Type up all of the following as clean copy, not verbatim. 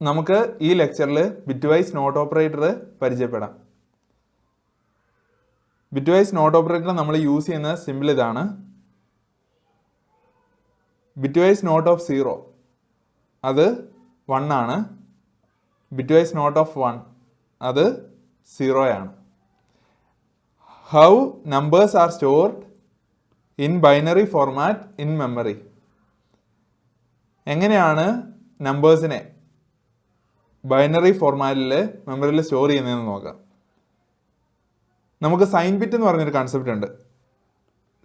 നമുക്ക് ഈ ലെക്ചറിൽ ബിറ്റ്വൈസ് നോട്ട് ഓപ്പറേറ്റർ പരിചയപ്പെടാം. ബിറ്റ്വൈസ് നോട്ട് ഓപ്പറേറ്റർ നമ്മൾ യൂസ് ചെയ്യുന്ന സിമ്പിൾ ഇതാണ്. ബിറ്റ്വൈസ് നോട്ട് ഓഫ് 0 അത് 1 ആണ്. ബിറ്റ്വൈസ് നോട്ട് ഓഫ് 1 അത് 0 ആണ്. How numbers are stored in binary format in memory. എങ്ങനെയാണ് നമ്പേഴ്സിനെ ബൈനറി ഫോർമാറ്റിൽ മെമ്മറിയിൽ സ്റ്റോർ ചെയ്യുന്നതെന്ന് നോക്കാം. നമുക്ക് സൈൻ ബിറ്റ് എന്ന് പറഞ്ഞൊരു കൺസെപ്റ്റ് ഉണ്ട്.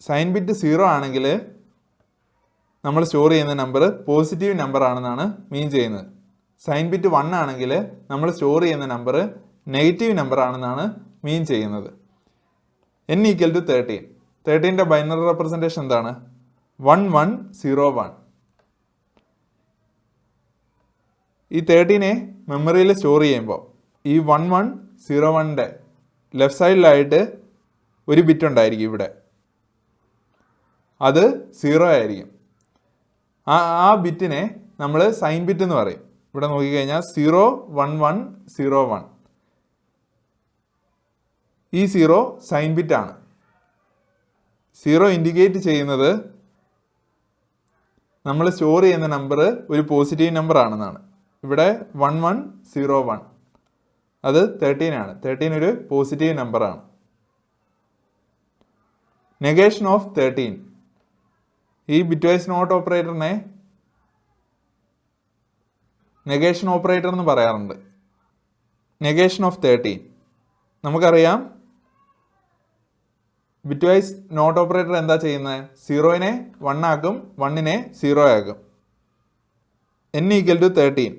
സൈൻ ബിറ്റ് 0 ആണെങ്കിൽ നമ്മൾ സ്റ്റോർ ചെയ്യുന്ന നമ്പർ പോസിറ്റീവ് നമ്പർ ആണെന്നാണ് മീൻ ചെയ്യുന്നത്. സൈൻ ബിറ്റ് 1 ആണെങ്കിൽ നമ്മൾ സ്റ്റോർ ചെയ്യുന്ന നമ്പർ നെഗറ്റീവ് നമ്പർ ആണെന്നാണ് മീൻ ചെയ്യുന്നത്. n equal to 13. 13ന്റെ ബൈനറി റെപ്രസെൻറ്റേഷൻ എന്താണ്? 1101. ഈ 13നെ മെമ്മറിയിൽ സ്റ്റോർ ചെയ്യുമ്പോൾ ഈ 1101ന്റെ ലെഫ്റ്റ് സൈഡിലായിട്ട് ഒരു ബിറ്റ് ഉണ്ടായിരിക്കും ഇവിടെ, അത് 0 ആയിരിക്കും. ആ ബിറ്റിനെ നമ്മൾ സൈൻ ബിറ്റ് എന്ന് പറയും. ഇവിടെ നോക്കിക്കഴിഞ്ഞാൽ 01101, ഈ 0 സൈൻ ബിറ്റ് ആണ്. 0 ഇൻഡിക്കേറ്റ് ചെയ്യുന്നത് നമ്മൾ സ്റ്റോർ ചെയ്യുന്ന നമ്പർ ഒരു പോസിറ്റീവ് നമ്പർ ആണെന്നാണ്. ഇവിടെ 1101 അത് 13 ആണ്. 13 ഒരു പോസിറ്റീവ് നമ്പർ ആണ്. നെഗേഷൻ ഓഫ് 13, ഈ ബിറ്റ്വൈസ് നോട്ട് ഓപ്പറേറ്ററിനെ നെഗേഷൻ ഓപ്പറേറ്റർ എന്ന് പറയാറുണ്ട്. നെഗേഷൻ ഓഫ് 13 നമുക്കറിയാം. ബിറ്റ്വൈസ് നോട്ട് ഓപ്പറേറ്റർ എന്താ ചെയ്യുന്നത്? 0നെ 1 ആക്കും, 1നെ 0 ആക്കും. n ഈക്വൽ ടു 13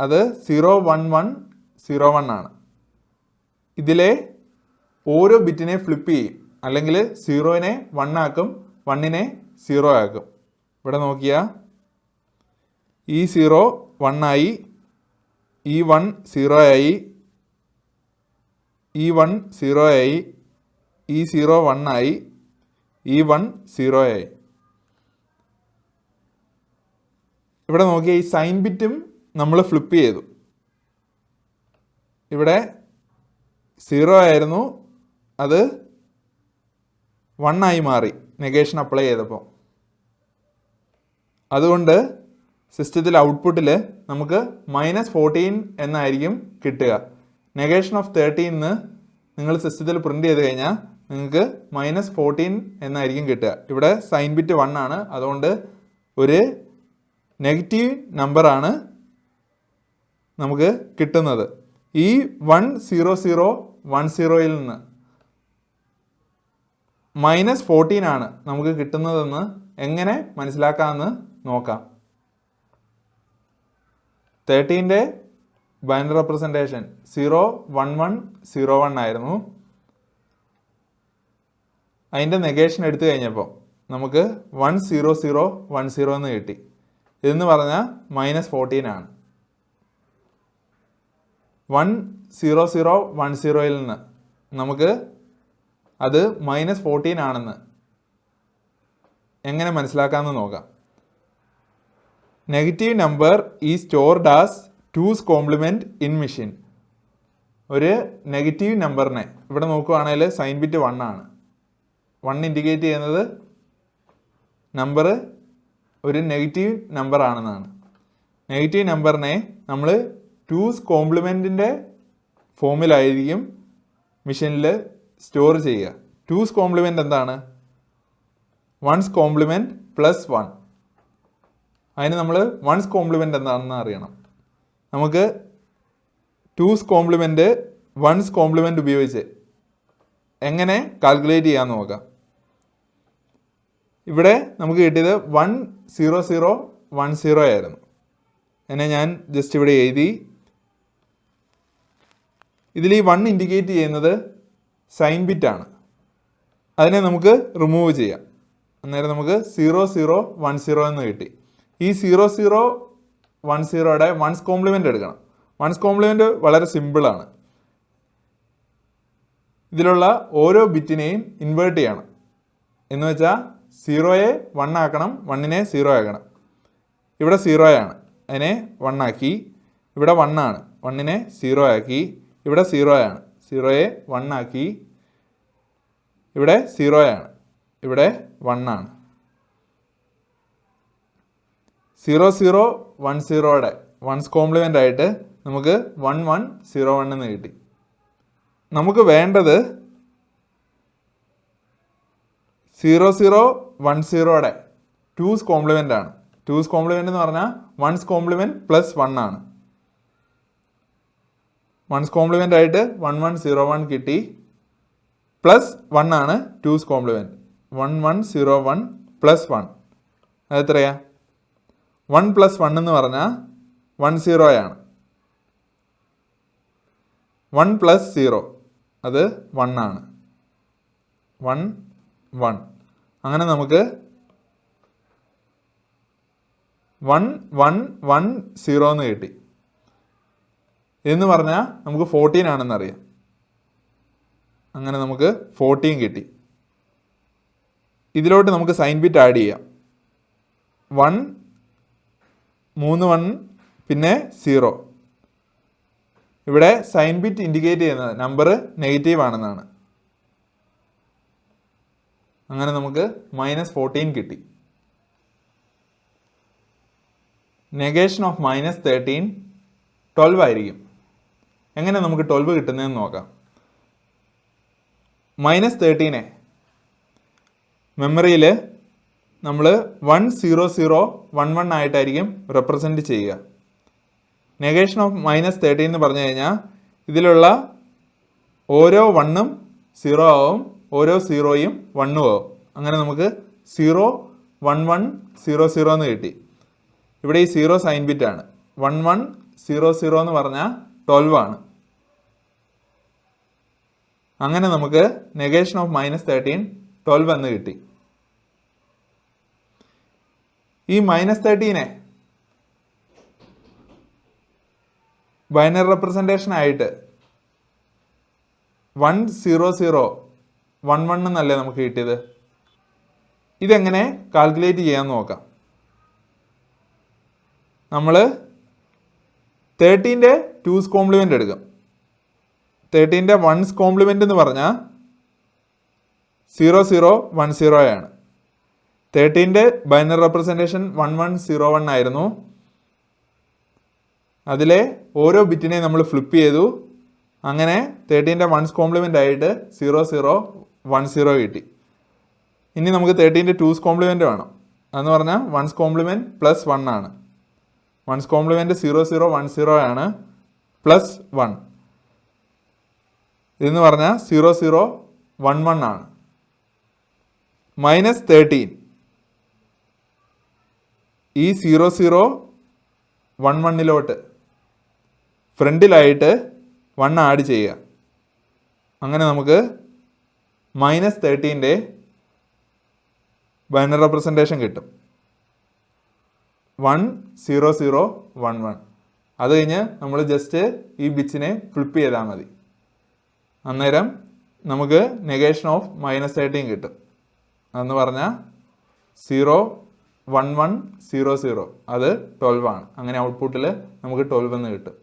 അത് 01101 ആണ്. ഇതിലെ ഓരോ ബിറ്റിനെ ഫ്ലിപ്പ് ചെയ്യും, അല്ലെങ്കിൽ 0നെ 1 ആക്കും, 1നെ 0 ആക്കും. ഇവിടെ നോക്കിയാൽ ഈ 0 1 ആയി, ഈ 1 0 ആയി, ഈ 1 0 ആയി, ഈ 0 1 ആയി, ഈ 1 0 ആയി. ഇവിടെ നോക്കിയാൽ ഈ സൈൻ ബിറ്റും നമ്മൾ ഫ്ലിപ്പ് ചെയ്തു. ഇവിടെ 0 ആയിരുന്നു, അത് 1 ആയി മാറി നെഗേഷൻ അപ്ലൈ ചെയ്തപ്പോൾ. അതുകൊണ്ട് സിസ്റ്റത്തിൽ ഔട്ട്പുട്ടിൽ നമുക്ക് -14 എന്നായിരിക്കും കിട്ടുക. നെഗേഷൻ ഓഫ് 13 നിങ്ങൾ സിസ്റ്റത്തിൽ പ്രിന്റ് ചെയ്ത് കഴിഞ്ഞാൽ നിങ്ങൾക്ക് -14 എന്നായിരിക്കും കിട്ടുക. ഇവിടെ സൈൻ ബിറ്റ് 1 ആണ്, അതുകൊണ്ട് ഒരു നെഗറ്റീവ് നമ്പറാണ് നമുക്ക് കിട്ടുന്നത്. ഈ 10010ൽ നിന്ന് -14 ആണ് നമുക്ക് കിട്ടുന്നതെന്ന് എങ്ങനെ മനസ്സിലാക്കാമെന്ന് നോക്കാം. 13ന്റെ ബൈനറി റെപ്രസെൻറ്റേഷൻ 01101 ആയിരുന്നു. അതിൻ്റെ നെഗേഷൻ എടുത്തു കഴിഞ്ഞപ്പോൾ നമുക്ക് 10010 എന്ന് കിട്ടി. ഇതെന്ന് പറഞ്ഞാൽ -14 ആണ്. 10010ൽ നിന്ന് നമുക്ക് അത് -14 ആണെന്ന് എങ്ങനെ മനസ്സിലാക്കാമെന്ന് നോക്കാം. നെഗറ്റീവ് നമ്പർ ഈ stored as 2's compliment in machine. ഒരു നെഗറ്റീവ് നമ്പറിനെ ഇവിടെ നോക്കുകയാണെങ്കിൽ സൈൻ ബിറ്റ് 1 ആണ്. 1 ഇൻഡിക്കേറ്റ് ചെയ്യുന്നത് നമ്പർ ഒരു നെഗറ്റീവ് നമ്പർ ആണെന്നാണ്. നെഗറ്റീവ് നമ്പറിനെ നമ്മൾ 2's കോംപ്ലിമെൻറ്റിൻ്റെ ഫോമിലായിരിക്കും മെഷീനിൽ സ്റ്റോർ ചെയ്യുക. 2's കോംപ്ലിമെൻറ്റ് എന്താണ്? 1's compliment plus 1. അതിന് നമ്മൾ 1's കോംപ്ലിമെൻറ്റ് എന്താണെന്ന് അറിയണം. നമുക്ക് 2's കോംപ്ലിമെൻറ്റ് 1's കോംപ്ലിമെൻറ്റ് ഉപയോഗിച്ച് എങ്ങനെ കാൽക്കുലേറ്റ് ചെയ്യാമെന്ന് നോക്കാം. ഇവിടെ നമുക്ക് കിട്ടിയത് 10010 ആയിരുന്നു. എന്നെ ഞാൻ ജസ്റ്റ് ഇവിടെ എഴുതി. ഇതിൽ ഈ 1 ഇൻഡിക്കേറ്റ് ചെയ്യുന്നത് സൈൻ ബിറ്റ് ആണ്. അതിനെ നമുക്ക് റിമൂവ് ചെയ്യാം. അന്നേരം നമുക്ക് 0010 എന്ന് കിട്ടി. ഈ 0010യുടെ 1's കോംപ്ലിമെൻ്റ് എടുക്കണം. 1's കോംപ്ലിമെൻ്റ് വളരെ സിമ്പിളാണ്. ഇതിലുള്ള ഓരോ ബിറ്റിനെയും ഇൻവേർട്ട് ചെയ്യണം. എന്ന് വെച്ചാൽ 0യെ 1 ആക്കണം, 1നെ 0 ആക്കണം. ഇവിടെ 0 ആണ്, അതിനെ 1 ആക്കി. ഇവിടെ 1 ആണ്, 1നെ 0 ആക്കി. ഇവിടെ 0 ആണ്, 0യെ 1 ആക്കി. ഇവിടെ 0 ആണ്, ഇവിടെ 1 ആണ്. 0 0 1 0യുടെ വൺസ് കോംപ്ലിമെൻ്റ് ആയിട്ട് നമുക്ക് 1 1 0 1 എന്ന് കിട്ടി. നമുക്ക് വേണ്ടത് 0 0 1 0യുടെ ടൂസ് കോംപ്ലിമെൻ്റ് ആണ്. ടൂസ് കോംപ്ലിമെൻ്റ് എന്ന് പറഞ്ഞാൽ വൺസ് കോംപ്ലിമെൻ്റ് പ്ലസ് 1 ആണ്. വൺസ് കോംപ്ലിമെൻ്റ് ആയിട്ട് 1 1 0 1 കിട്ടി. പ്ലസ് 1 ആണ് ടൂസ് കോംപ്ലിമെൻ്റ്. 1 1 0 1 പ്ലസ് 1 അത് എത്രയാ? 1 പ്ലസ് 1 എന്ന് പറഞ്ഞാൽ 1 0 ആണ്. 1 പ്ലസ് 0 അത് 1 ആണ്. 1 1 അങ്ങനെ നമുക്ക് 1 1 1 0 എന്ന് കിട്ടി. എന്ന് പറഞ്ഞാൽ നമുക്ക് 14 ആണെന്നറിയാം. അങ്ങനെ നമുക്ക് 14 കിട്ടി. ഇതിലോട്ട് നമുക്ക് സൈൻ ബിറ്റ് ആഡ് ചെയ്യാം. 1 3 1 പിന്നെ 0. ഇവിടെ സൈൻ ബിറ്റ് ഇൻഡിക്കേറ്റ് ചെയ്യുന്നത് നമ്പർ നെഗറ്റീവ് ആണെന്നാണ്. അങ്ങനെ നമുക്ക് -14 കിട്ടി. നെഗേഷൻ ഓഫ് -13 12 ആയിരിക്കും. എങ്ങനെ നമുക്ക് 12 കിട്ടുന്നതെന്ന് നോക്കാം. -13നെ മെമ്മറിയിൽ നമ്മൾ 1 0 0 1 1 ആയിട്ടായിരിക്കും റെപ്രസെൻറ്റ് ചെയ്യുക. നെഗേഷൻ ഓഫ് -13 എന്ന് പറഞ്ഞു കഴിഞ്ഞാൽ ഇതിലുള്ള ഓരോ 1ഉം 0 ആവും, ഓരോ 0യും 1ഉം ആവും. അങ്ങനെ നമുക്ക് 0 1 1 0 0 എന്ന് കിട്ടി. ഇവിടെ ഈ 0 സൈൻ ബിറ്റ് ആണ്. 1 1 0 0 എന്ന് പറഞ്ഞാൽ 12 ആണ്. അങ്ങനെ നമുക്ക് നെഗേഷൻ ഓഫ് -13 12 എന്ന് കിട്ടി. ഈ -13നെ ബൈനറി റെപ്രസെൻറ്റേഷൻ ആയിട്ട് 1 0 0 1 1 എന്നല്ലേ നമുക്ക് കിട്ടിയത്. ഇതെങ്ങനെ കാൽക്കുലേറ്റ് ചെയ്യാമെന്ന് നോക്കാം. നമ്മൾ 13ൻ്റെ ടൂസ് കോംപ്ലിമെൻ്റ് എടുക്കും. 13ൻ്റെ വൺസ് കോംപ്ലിമെൻ്റ് എന്ന് പറഞ്ഞാൽ 0 0 1 0 ആണ്. 13ൻ്റെ ബൈനറി റെപ്രസെൻറ്റേഷൻ 1 1 0 1 ആയിരുന്നു. അതിലെ ഓരോ ബിറ്റിനെ നമ്മൾ ഫ്ലിപ്പ് ചെയ്തു. അങ്ങനെ 13ൻ്റെ വൺസ് കോംപ്ലിമെൻ്റ് ആയിട്ട് 0 0 1 0 കിട്ടി. ഇനി നമുക്ക് 13ൻ്റെ ടൂസ് കോംപ്ലിമെൻ്റ് വേണം. അതെന്ന് പറഞ്ഞാൽ വൺസ് കോംപ്ലിമെൻ്റ് പ്ലസ് 1 ആണ്. വൺസ് കോംപ്ലിമെൻ്റ് 0 0 1 0 ആണ് പ്ലസ് 1. ഇതെന്ന് പറഞ്ഞാൽ 0 0 1 1 ആണ്. -13 ഈ 0 0 1 1ലോട്ട് ഫ്രണ്ടിലായിട്ട് 1 ആഡ് ചെയ്യുക. അങ്ങനെ നമുക്ക് -13ൻ്റെ ബൈനറി റെപ്രസെൻറ്റേഷൻ കിട്ടും. 1 0 0 1 1. അത് കഴിഞ്ഞ് നമ്മൾ ജസ്റ്റ് ഈ ബിറ്റ്സിനെ ഫ്ലിപ്പ് ചെയ്താൽ മതി. അന്നേരം നമുക്ക് നെഗേഷൻ ഓഫ് -13 കിട്ടും. അതെന്ന് പറഞ്ഞാൽ 0 1 1 0 0 അത് 12 ആണ്. അങ്ങനെ ഔട്ട്പുട്ടിൽ നമുക്ക് 12 എന്ന് കിട്ടും.